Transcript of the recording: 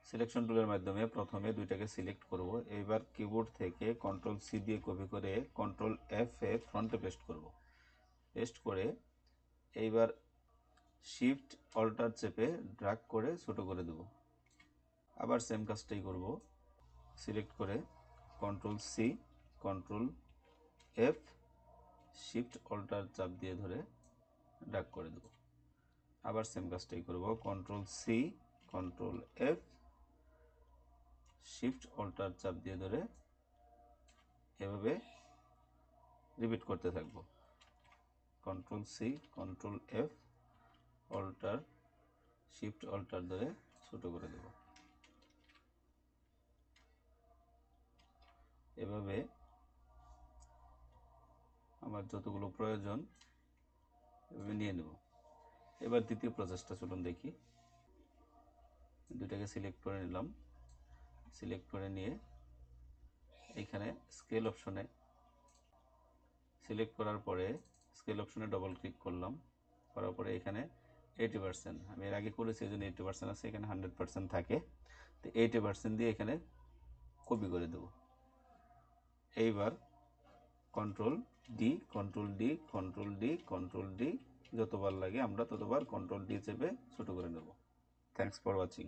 Selection টুলের মাধ্যমে প্রথমে দুইটাকে সিলেক্ট করব। এইবার কিবোর্ড থেকে কন্ট্রোল সি দিয়ে কপি করে কন্ট্রোল এফ এ ফ্রন্টে পেস্ট করব। পেস্ট করে এইবার শিফট অল্টার চেপে ড্র্যাগ করে ছোট করে দেব। আবার সেম কাজটাই করব। সিলেক্ট করে control C, control F, shift alter চাপ দিয়ে ধরে ড্র্যাগ করে দেব। আবার সেম কাজটাই করব। Control C, control F, shift alter চাপ দিয়ে ধরে এভাবে রিপিট করতে থাকব। Control C, control F, alter, shift alter ধরে ছোট করে দেব। এভাবে আমার যতগুলো প্রয়োজন এভাবে নিয়ে নেব। এবার দ্বিতীয় প্রসেসটা চলুন দেখি। দুইটাকে সিলেক্ট করে নিলাম। সিলেক্ট করে নিয়ে এইখানে স্কেল অপশনে সিলেক্ট করার পরে স্কেল অপশনে ডবল ক্লিক করলাম। করার পরে এখানে 80%, আমি এর আগে করেছি এই জন্য 80% আছে, এখানে 100% থাকে। তো 80% দিয়ে এখানে কপি করে দেব। এইবার control D, control D, control D, control D, যতবার লাগে আমরা ততবার কন্ট্রোল ডি চেপে ছোট করে নেব। Thanks for watching.